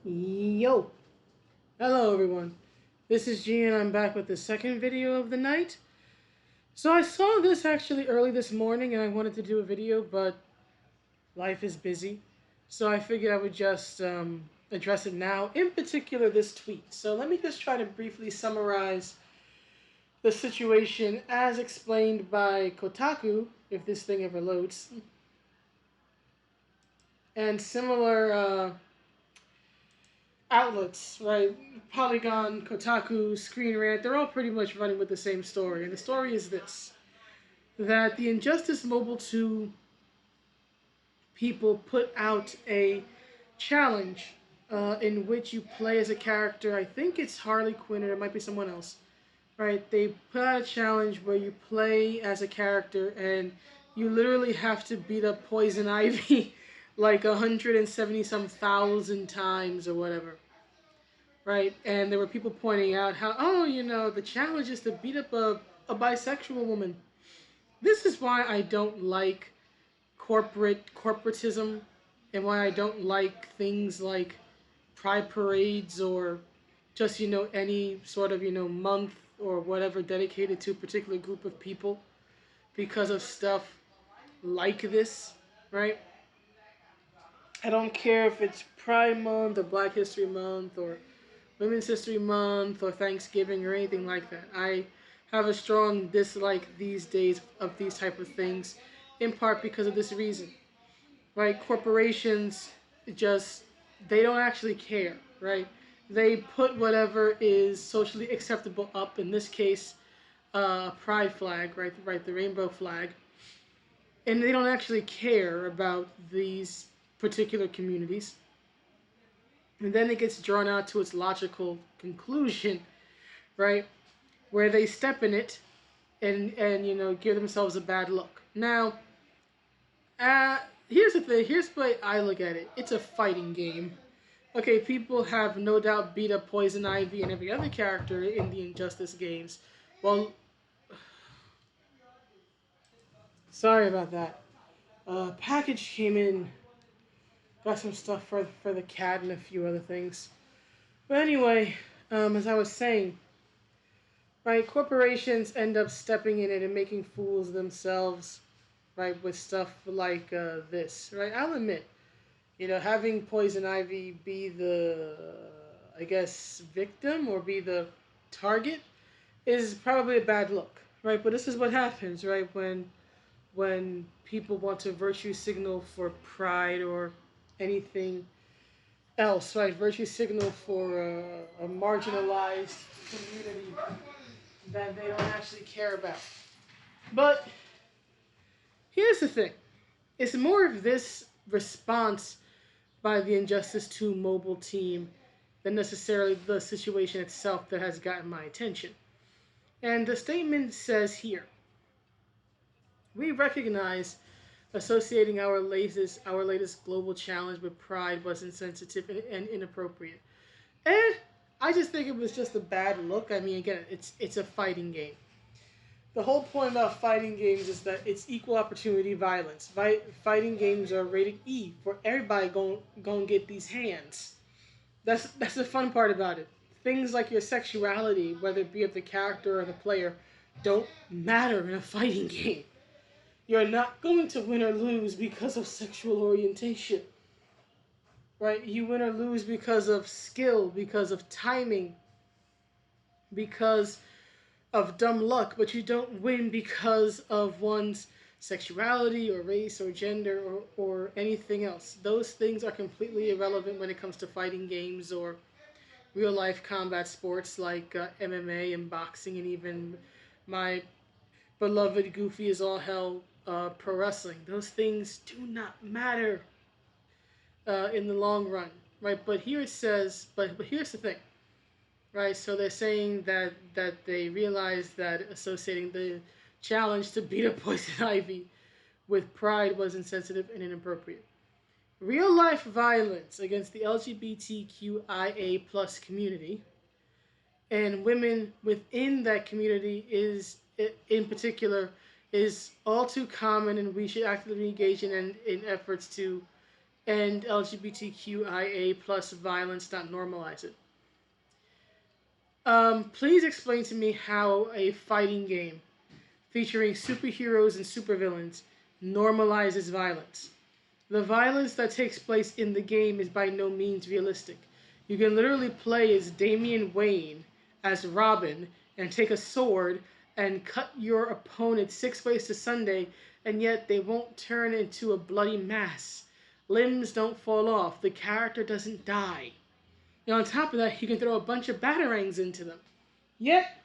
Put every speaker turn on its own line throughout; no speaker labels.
Yo! Hello everyone. This is G and I'm back with the second video of the night. So I saw this actually early this morning and I wanted to do a video, but life is busy. So I figured I would just address it now, in particular this tweet. So let me just try to briefly summarize the situation as explained by Kotaku, if this thing ever loads, and similar outlets, right? Polygon, Kotaku, Screen Rant, they're all pretty much running with the same story. And the story is this: that the Injustice Mobile 2 people put out a challenge in which you play as a character. I think it's Harley Quinn or it might be someone else, right? They put out a challenge where you play as a character and you literally have to beat up Poison Ivy like 170 some thousand times or whatever. Right? And there were people pointing out how, oh, the challenge is to beat up a bisexual woman. This is why I don't like corporatism and why I don't like things like pride parades or just, any sort of, month or whatever dedicated to a particular group of people because of stuff like this, right? I don't care if it's Pride Month or Black History Month or Women's History Month or Thanksgiving or anything like that. I have a strong dislike these days of these type of things, in part because of this reason. Right? Corporations just they don't actually care, right? They put whatever is socially acceptable up. In this case, a pride flag, right? Right, the rainbow flag, and they don't actually care about these particular communities. And then it gets drawn out to its logical conclusion, right? Where they step in it and give themselves a bad look. Now, here's the thing. Here's the way I look at it. It's a fighting game. Okay, people have no doubt beat up Poison Ivy and every other character in the Injustice games. Well, sorry about that. Package came in, got some stuff for the cat and a few other things. But anyway, as I was saying, right, corporations end up stepping in it and making fools of themselves, right, with stuff like this, right? I'll admit, having Poison Ivy be the, I guess, victim or be the target is probably a bad look, right? But this is what happens, right, when people want to virtue signal for pride or anything else, right? Virtue signal for a marginalized community that they don't actually care about. But here's the thing: it's more of this response by the Injustice 2 mobile team than necessarily the situation itself that has gotten my attention. And the statement says here, we recognize associating our latest global challenge with pride was insensitive and inappropriate. And I just think it was just a bad look. I mean, again, it's a fighting game. The whole point about fighting games is that it's equal opportunity violence. Fighting games are rated E for everybody going get these hands. That's the fun part about it. Things like your sexuality, whether it be of the character or the player, don't matter in a fighting game. You're not going to win or lose because of sexual orientation. Right? You win or lose because of skill, because of timing, because of dumb luck, but you don't win because of one's sexuality or race or gender or anything else. Those things are completely irrelevant when it comes to fighting games or real life combat sports like MMA and boxing and even my beloved goofy as all hell pro wrestling. Those things do not matter in the long run, right? But here it says, but here's the thing, right? So they're saying that they realized that associating the challenge to beat up Poison Ivy with pride was insensitive and inappropriate. Real life violence against the LGBTQIA plus community and women within that community is, in particular, is all too common, and we should actively engage in efforts to and LGBTQIA plus violence, not normalize it. Please explain to me how a fighting game featuring superheroes and supervillains normalizes violence. The violence that takes place in the game is by no means realistic. You can literally play as Damian Wayne, as Robin, and take a sword and cut your opponent 6 ways to Sunday, and yet they won't turn into a bloody mass. Limbs don't fall off. The character doesn't die. And on top of that, you can throw a bunch of batarangs into them. Yet,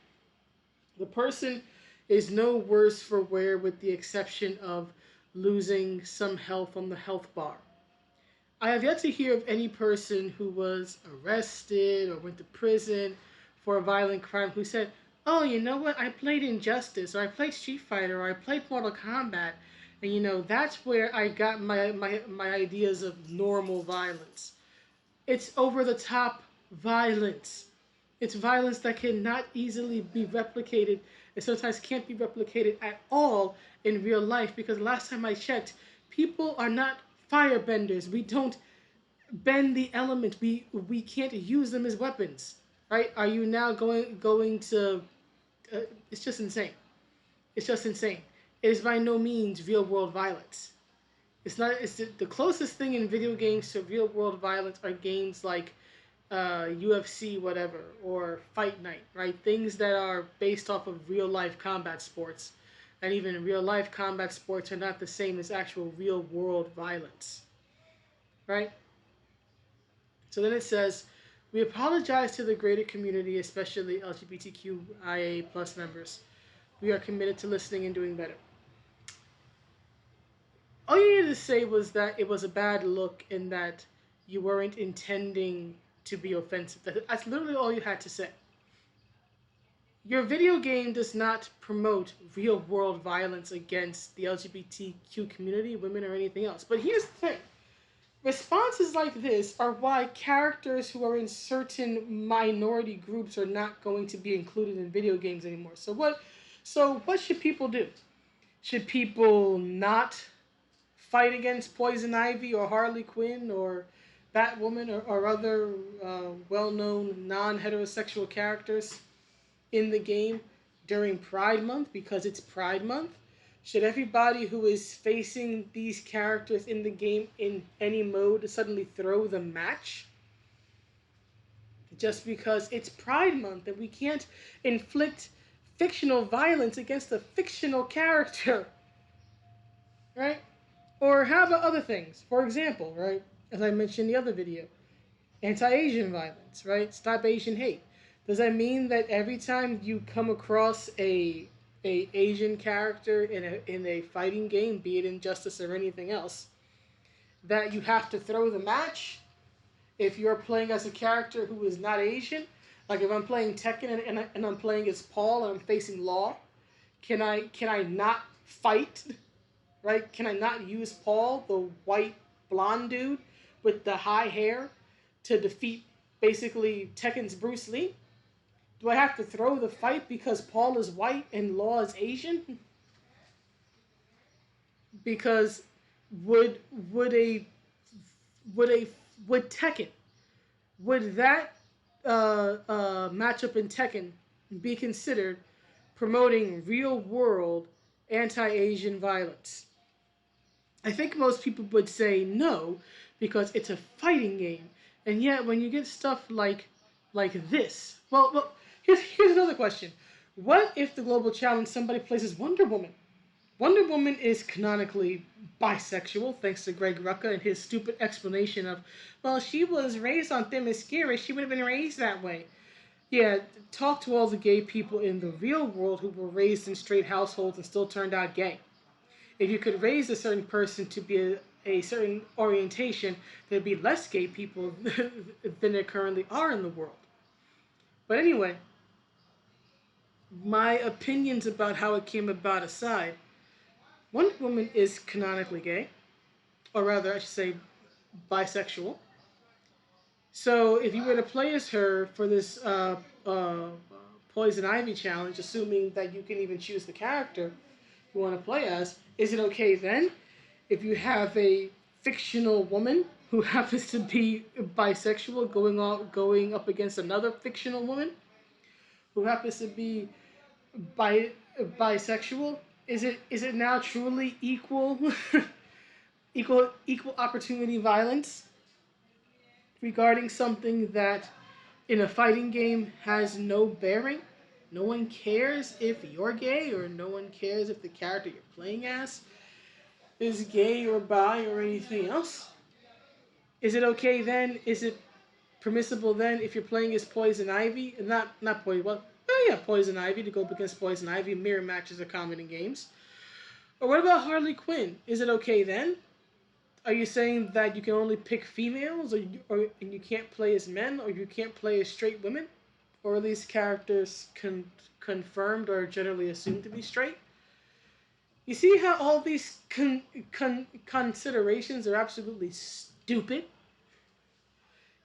the person is no worse for wear with the exception of losing some health on the health bar. I have yet to hear of any person who was arrested or went to prison for a violent crime who said, oh, you know what, I played Injustice, or I played Street Fighter, or I played Mortal Kombat, and that's where I got my ideas of normal violence. It's over the top violence. It's violence that cannot easily be replicated and sometimes can't be replicated at all in real life because last time I checked, people are not firebenders. We don't bend the elements. We can't use them as weapons. Right? Are you now going to it's just insane. It's just insane. It is by no means real world violence. It's not. It's the closest thing in video games to real world violence are games like UFC, whatever, or Fight Night, right? Things that are based off of real life combat sports, and even real life combat sports are not the same as actual real world violence, right? So then it says, we apologize to the greater community, especially LGBTQIA plus members. We are committed to listening and doing better. All you needed to say was that it was a bad look and that you weren't intending to be offensive. That's literally all you had to say. Your video game does not promote real world violence against the LGBTQ community, women, or anything else. But here's the thing. Responses like this are why characters who are in certain minority groups are not going to be included in video games anymore. So what should people do? Should people not fight against Poison Ivy or Harley Quinn or Batwoman or other well-known non-heterosexual characters in the game during Pride Month because it's Pride Month? Should everybody who is facing these characters in the game in any mode suddenly throw the match? Just because it's Pride Month and we can't inflict fictional violence against a fictional character, right? Or how about other things? For example, right, as I mentioned in the other video, anti-Asian violence, right? Stop Asian hate. Does that mean that every time you come across a Asian character in a fighting game, be it Injustice or anything else, that you have to throw the match? If you're playing as a character who is not Asian, like if I'm playing Tekken and I'm playing as Paul and I'm facing Law, can I not fight? Right? Can I not use Paul, the white blonde dude with the high hair, to defeat basically Tekken's Bruce Lee? Do I have to throw the fight because Paul is white and Law is Asian? Because would would a would a would Tekken would that matchup in Tekken be considered promoting real world anti-Asian violence? I think most people would say no because it's a fighting game. And yet when you get stuff like this, well, here's another question. What if the global challenge somebody plays as Wonder Woman? Wonder Woman is canonically bisexual, thanks to Greg Rucka and his stupid explanation of, well, she was raised on Themyscira, she would have been raised that way. Yeah, talk to all the gay people in the real world who were raised in straight households and still turned out gay. If you could raise a certain person to be a certain orientation, there'd be less gay people than there currently are in the world. But anyway, my opinions about how it came about aside, Wonder Woman is canonically gay, or rather, I should say, bisexual. So if you were to play as her for this Poison Ivy challenge, assuming that you can even choose the character you want to play as, is it okay then if you have a fictional woman who happens to be bisexual going up against another fictional woman who happens to be bi- bisexual? Is it now truly equal opportunity violence regarding something that in a fighting game has no bearing? No one cares if you're gay, or no one cares if the character you're playing as is gay or bi or anything else. Is it okay then? Is it permissible then if you're playing as Poison Ivy, and not Poison, well, oh yeah, Poison Ivy, to go up against Poison Ivy? Mirror matches are common in games. Or what about Harley Quinn? Is it okay then? Are you saying that you can only pick females, and you can't play as men, or you can't play as straight women, or at least characters confirmed or generally assumed to be straight? You see how all these considerations are absolutely stupid?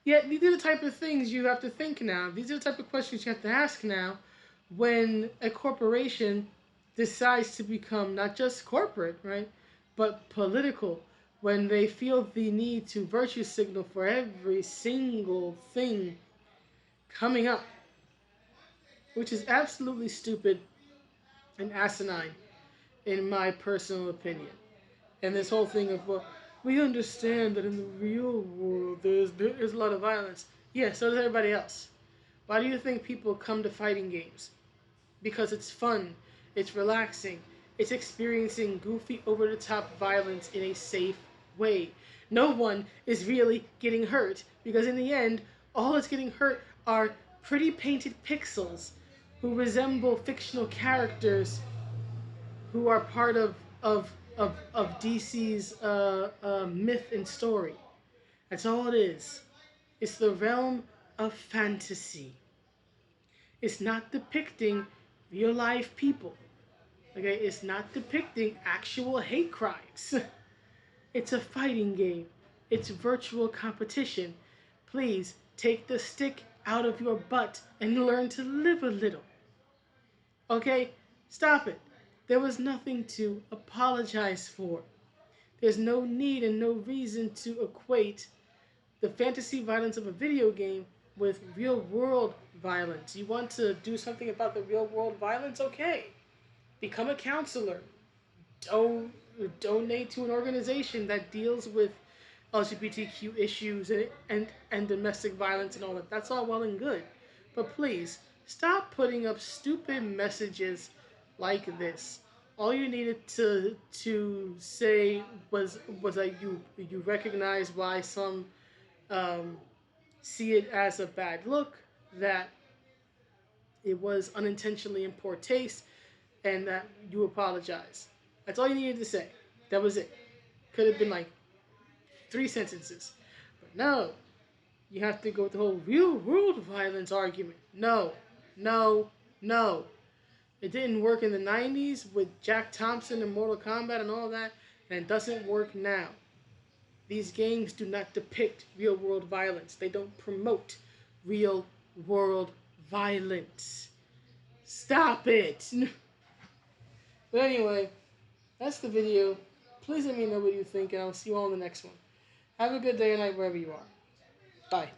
Yet these are the type of things you have to think now. These are the type of questions you have to ask now when a corporation decides to become not just corporate, right, but political. When they feel the need to virtue signal for every single thing coming up, which is absolutely stupid and asinine, in my personal opinion. And this whole thing of, well, we understand that in the real world there's a lot of violence. Yeah, so does everybody else. Why do you think people come to fighting games? Because it's fun, it's relaxing, it's experiencing goofy, over the top violence in a safe way. No one is really getting hurt because, in the end, all that's getting hurt are pretty painted pixels who resemble fictional characters who are part of DC's myth and story. That's all it is. It's the realm of fantasy. It's not depicting real life people. Okay, it's not depicting actual hate crimes. It's a fighting game. It's virtual competition. Please take the stick out of your butt and learn to live a little. Okay? Stop it. There was nothing to apologize for. There's no need and no reason to equate the fantasy violence of a video game with real world violence. You want to do something about the real world violence? Okay. Become a counselor. Don't donate to an organization that deals with LGBTQ issues and domestic violence and all that. That's all well and good. But please, stop putting up stupid messages like this. All you needed to say was that you recognize why some um, see it as a bad look, that it was unintentionally in poor taste, and that you apologize. That's all you needed to say. That was it. Could have been like 3 sentences. But no, you have to go with the whole real world violence argument. No, no, no. It didn't work in the 90s with Jack Thompson and Mortal Kombat and all that, and it doesn't work now. These games do not depict real world violence. They don't promote real world violence. Stop it! But anyway, that's the video. Please let me know what you think, and I'll see you all in the next one. Have a good day or night wherever you are. Bye.